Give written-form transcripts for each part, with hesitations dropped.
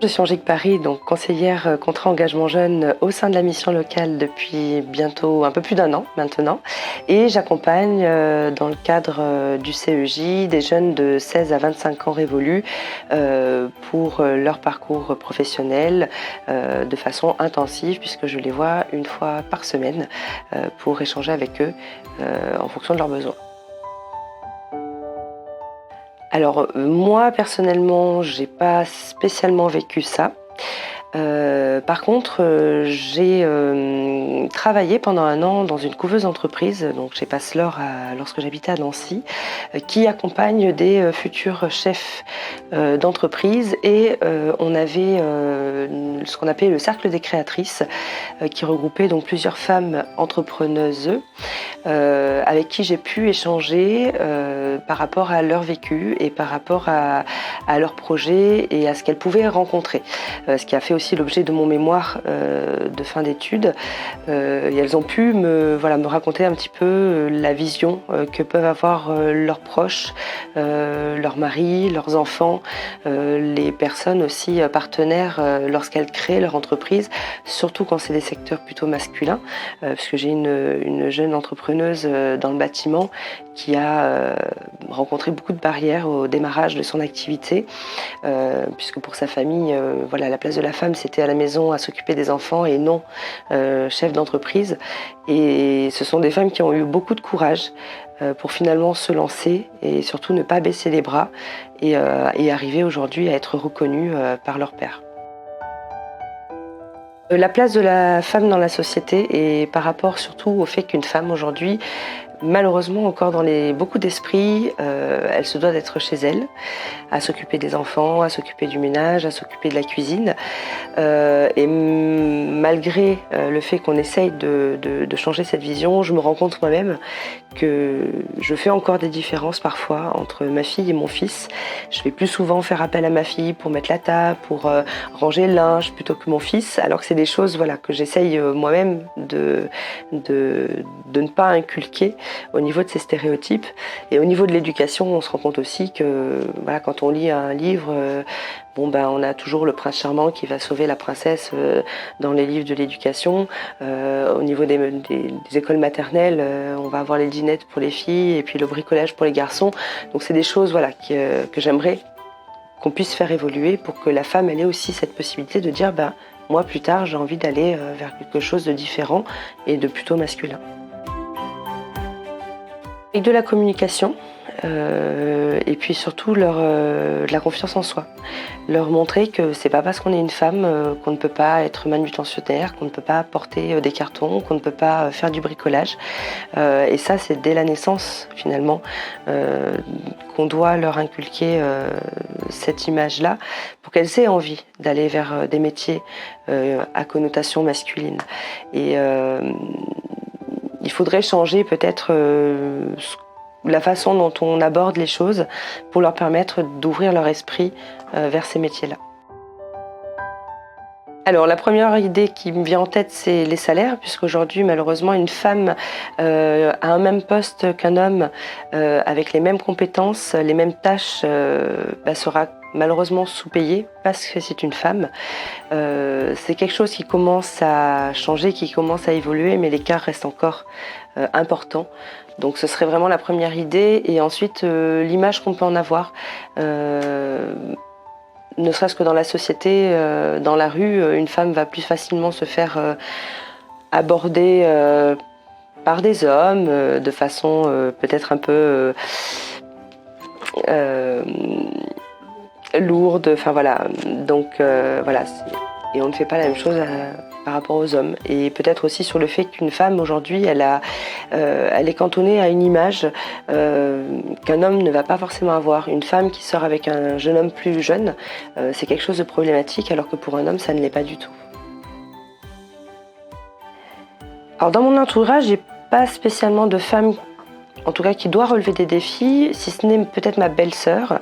Je suis Angélique Paris, donc conseillère contrat engagement jeune au sein de la mission locale depuis bientôt un peu plus d'1 an maintenant. Et j'accompagne dans le cadre du CEJ des jeunes de 16 à 25 ans révolus pour leur parcours professionnel de façon intensive, puisque je les vois 1 fois par semaine pour échanger avec eux en fonction de leurs besoins. Alors moi personnellement, j'ai pas spécialement vécu ça. Par contre, j'ai travaillé pendant 1 an dans une couveuse entreprise, donc chez Passeleur lorsque j'habitais à Nancy, qui accompagne des futurs chefs d'entreprise, et on avait ce qu'on appelait le cercle des créatrices, qui regroupait donc plusieurs femmes entrepreneuses avec qui j'ai pu échanger par rapport à leur vécu et par rapport à leurs projets et à ce qu'elles pouvaient rencontrer. Ce qui a fait aussi l'objet de mon mémoire de fin d'études. Et elles ont pu me raconter un petit peu la vision que peuvent avoir leurs proches, leurs maris, leurs enfants, les personnes aussi partenaires lorsqu'elles créent leur entreprise, surtout quand c'est des secteurs plutôt masculins, puisque j'ai une jeune entrepreneuse dans le bâtiment qui a rencontré beaucoup de barrières au démarrage de son activité, puisque pour sa famille, la place de la femme, c'était à la maison à s'occuper des enfants et non chef d'entreprise. Et ce sont des femmes qui ont eu beaucoup de courage pour finalement se lancer et surtout ne pas baisser les bras et arriver aujourd'hui à être reconnues par leur père. La place de la femme dans la société, et par rapport surtout au fait qu'une femme aujourd'hui, malheureusement encore dans beaucoup d'esprits, elle se doit d'être chez elle, à s'occuper des enfants, à s'occuper du ménage, à s'occuper de la cuisine. Et malgré le fait qu'on essaye de changer cette vision, je me rends compte moi-même que je fais encore des différences parfois entre ma fille et mon fils. Je vais plus souvent faire appel à ma fille pour mettre la table, pour ranger le linge plutôt que mon fils, alors que c'est des choses que j'essaye moi-même de ne pas inculquer au niveau de ces stéréotypes. Et au niveau de l'éducation, on se rend compte aussi que quand on lit un livre, on a toujours le prince charmant qui va sauver la princesse dans les livres de l'éducation. Au niveau des écoles maternelles, on va avoir les dînettes pour les filles et puis le bricolage pour les garçons. Donc c'est des choses que j'aimerais qu'on puisse faire évoluer pour que la femme elle ait aussi cette possibilité de dire moi plus tard j'ai envie d'aller vers quelque chose de différent et de plutôt masculin. Avec de la communication, et puis surtout de la confiance en soi. Leur montrer que c'est pas parce qu'on est une femme qu'on ne peut pas être manutentionnaire, qu'on ne peut pas porter des cartons, qu'on ne peut pas faire du bricolage. Et ça, c'est dès la naissance, finalement, qu'on doit leur inculquer cette image-là pour qu'elles aient envie d'aller vers des métiers à connotation masculine. Et il faudrait changer peut-être la façon dont on aborde les choses pour leur permettre d'ouvrir leur esprit vers ces métiers-là. Alors la première idée qui me vient en tête, c'est les salaires, puisqu'aujourd'hui malheureusement une femme à un même poste qu'un homme avec les mêmes compétences, les mêmes tâches sera malheureusement sous-payée parce que c'est une femme. C'est quelque chose qui commence à changer, qui commence à évoluer, mais l'écart reste encore important. Donc ce serait vraiment la première idée, et ensuite l'image qu'on peut en avoir. Ne serait-ce que dans la société, dans la rue, une femme va plus facilement se faire aborder par des hommes de façon peut-être un peu lourde. Donc et on ne fait pas la même chose par rapport aux hommes. Et peut-être aussi sur le fait qu'une femme aujourd'hui, elle est cantonnée à une image qu'un homme ne va pas forcément avoir. Une femme qui sort avec un jeune homme plus jeune, c'est quelque chose de problématique, alors que pour un homme, ça ne l'est pas du tout. Alors dans mon entourage, j'ai pas spécialement de femme, en tout cas qui doit relever des défis, si ce n'est peut-être ma belle-sœur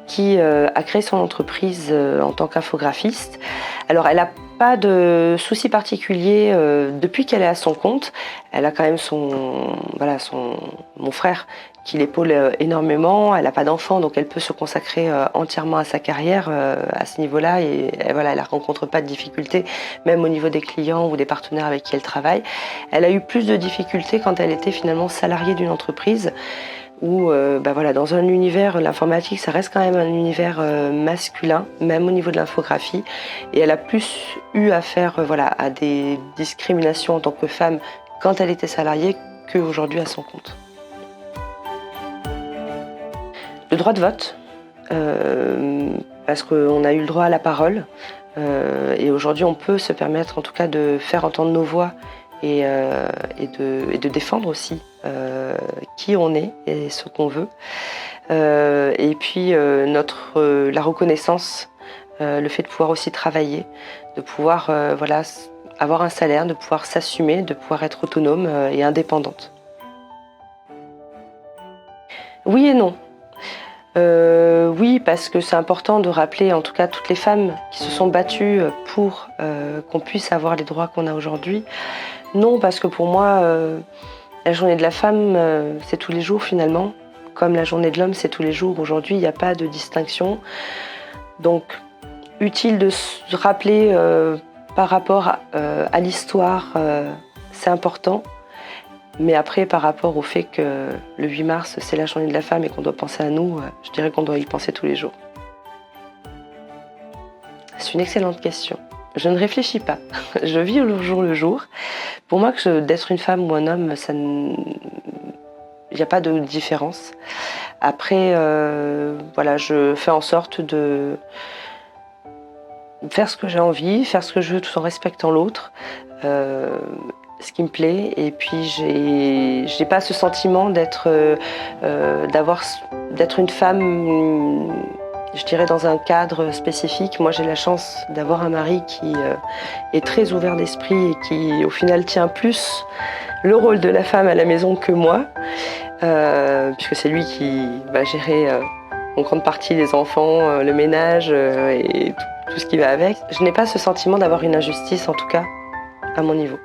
qui a créé son entreprise en tant qu'infographiste. Alors elle a Pas de souci particulier depuis qu'elle est à son compte. Elle a quand même mon frère qui l'épaule énormément. Elle n'a pas d'enfant, donc elle peut se consacrer entièrement à sa carrière à ce niveau-là. Et voilà, elle ne rencontre pas de difficultés, même au niveau des clients ou des partenaires avec qui elle travaille. Elle a eu plus de difficultés quand elle était finalement salariée d'une entreprise où dans un univers, l'informatique, ça reste quand même un univers masculin, même au niveau de l'infographie. Et elle a plus eu affaire à des discriminations en tant que femme quand elle était salariée qu'aujourd'hui à son compte. Le droit de vote, parce qu'on a eu le droit à la parole. Et aujourd'hui, on peut se permettre en tout cas de faire entendre nos voix et de défendre aussi qui on est et ce qu'on veut. Et puis la reconnaissance, le fait de pouvoir aussi travailler, de pouvoir avoir un salaire, de pouvoir s'assumer, de pouvoir être autonome et indépendante. Oui et non. Oui, parce que c'est important de rappeler en tout cas toutes les femmes qui se sont battues pour qu'on puisse avoir les droits qu'on a aujourd'hui. Non, parce que pour moi, la journée de la femme, c'est tous les jours finalement. Comme la journée de l'homme, c'est tous les jours. Aujourd'hui, il n'y a pas de distinction. Donc, utile de se rappeler par rapport à l'histoire, c'est important. Mais après, par rapport au fait que le 8 mars, c'est la journée de la femme et qu'on doit penser à nous, je dirais qu'on doit y penser tous les jours. C'est une excellente question. Je ne réfléchis pas. Je vis au jour le jour. Pour moi, d'être une femme ou un homme, il n'y a pas de différence. Après, je fais en sorte de faire ce que j'ai envie, faire ce que je veux tout en respectant l'autre. Ce qui me plaît, et puis j'ai pas ce sentiment d'être une femme, je dirais, dans un cadre spécifique. Moi, j'ai la chance d'avoir un mari qui est très ouvert d'esprit et qui, au final, tient plus le rôle de la femme à la maison que moi, puisque c'est lui qui va gérer en grande partie les enfants, le ménage et tout ce qui va avec. Je n'ai pas ce sentiment d'avoir une injustice, en tout cas, à mon niveau.